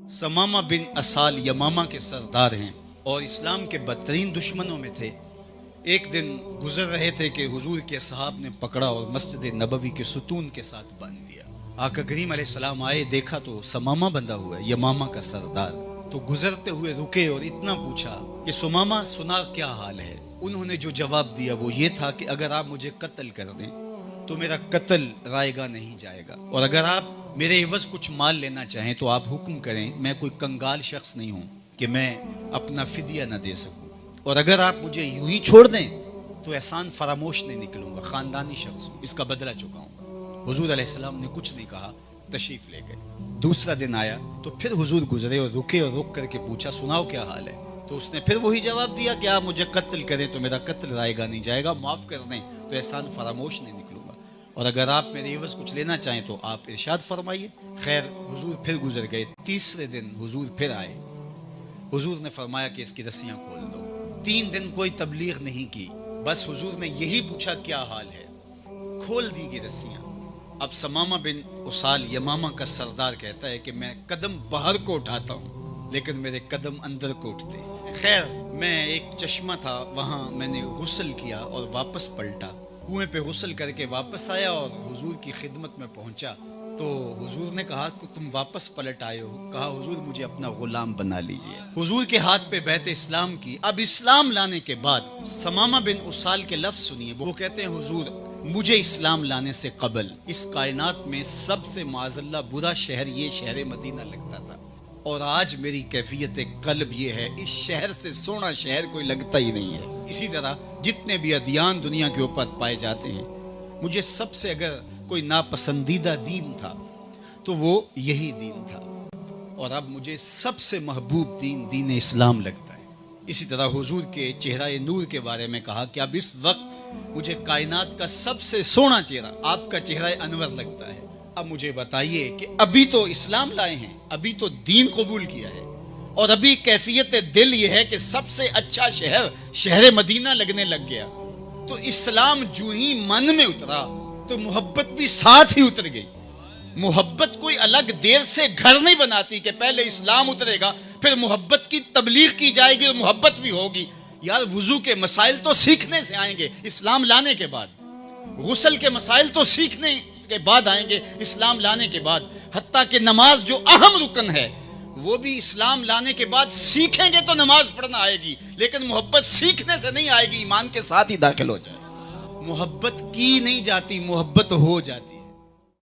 समामा बिन असाल यमामा के सरदार हैं और इस्लाम के बदतरीन दुश्मनों में थे। एक दिन गुजर रहे थे कि हुजूर के साहब ने पकड़ा और मस्जिद नबवी के सुतून के साथ बांध दिया। आका करीम अलैहिस्सलाम आए, देखा तो समामा बंधा हुआ है, यमामा का सरदार। तो गुजरते हुए रुके और इतना पूछा कि सुमामा सुना क्या हाल है। उन्होंने जो जवाब दिया वो ये था कि अगर आप मुझे कत्ल कर दें तो मेरा कत्ल रायगा नहीं जाएगा, और अगर आप मेरे एवज कुछ माल लेना चाहें तो आप हुक्म करें। मैं कोई कंगाल शख्स नहीं हूं कि मैं अपना फिदिया न दे सकूं, और अगर आप मुझे यूं ही छोड़ दें तो एहसान फरामोश नहीं निकलूंगा, खानदानी शख्स हूं, इसका बदला चुकाऊंगा। हुजूर अलैहिस्सलाम ने कुछ नहीं कहा, तशरीफ ले गए। दूसरा दिन आया तो फिर हुजूर गुजरे और रुके और रुक करके पूछा सुनाओ क्या हाल है। तो उसने फिर वही जवाब दिया कि आप मुझे कत्ल करें तो मेरा कत्ल रायगा नहीं जाएगा, माफ कर दें तो एहसान फरामोश नहीं निकलूंगा, और अगर आप मेरे एवज कुछ लेना चाहें तो आप इरशाद फरमाइए। खैर हुजूर फिर गुजर गए। तीसरे दिन हुजूर फिर आए। हुजूर ने फरमाया कि इसकी रस्सियां खोल दो। 3 दिन कोई तबलीग नहीं की, बस हुजूर ने यही पूछा क्या हाल है, खोल दी गई रस्सियां। अब समामा बिन उसाल यमामा का सरदार कहता है कि मैं कदम बाहर को उठाता हूँ लेकिन मेरे कदम अंदर को उठते हैं। खैर मैं एक चश्मा था, वहां मैंने गुस्ल किया और वापस पलटा। कुएं पे गुस्ल करके वापस आया और हुजूर की खिदमत में पहुंचा तो हुजूर ने कहा कि तुम वापस पलट आए हो। कहा हुजूर मुझे अपना गुलाम बना लीजिए। हुजूर के हाथ पे बैत इस्लाम की। अब इस्लाम लाने के बाद समामा बिन उसाल के लफ्ज सुनिए। वो कहते हैं हुजूर मुझे इस्लाम लाने से कबल इस कायनात में सबसे माज़ल्ला बुरा शहर ये शहर मदीना लगता था, और आज मेरी कैफियत कल्ब ये है इस शहर से सोना शहर कोई लगता ही नहीं है। इसी तरह जितने भी अदियान दुनिया के ऊपर पाए जाते हैं, मुझे सबसे अगर कोई नापसंदीदा दीन था तो वो यही दीन था, और अब मुझे सबसे महबूब दीन दीन इस्लाम लगता है। इसी तरह हुजूर के चेहरा नूर के बारे में कहा कि अब इस वक्त मुझे कायनात का सबसे सोना चेहरा आपका चेहरा अनवर लगता है। अब मुझे बताइए कि अभी तो इस्लाम लाए हैं, अभी तो दीन कबूल किया है, और अभी कैफियत दिल ये है कि सबसे अच्छा शहर शहर मदीना लगने लग गया। तो इस्लाम जो ही मन में उतरा तो मोहब्बत भी साथ ही उतर गई। मोहब्बत कोई अलग देर से घर नहीं बनाती कि पहले इस्लाम उतरेगा फिर मोहब्बत की तबलीग की जाएगी और मोहब्बत भी होगी। यार वुजू के मसाइल तो सीखने से आएंगे इस्लाम लाने के बाद, गुस्ल के मसाइल तो सीखने के बाद आएंगे इस्लाम लाने के बाद, हत्ता कि नमाज जो अहम रुकन है वो भी इस्लाम लाने के बाद सीखेंगे तो नमाज पढ़ना आएगी, लेकिन मोहब्बत सीखने से नहीं आएगी, ईमान के साथ ही दाखिल हो जाए। मोहब्बत की नहीं जाती, मोहब्बत हो जाती है।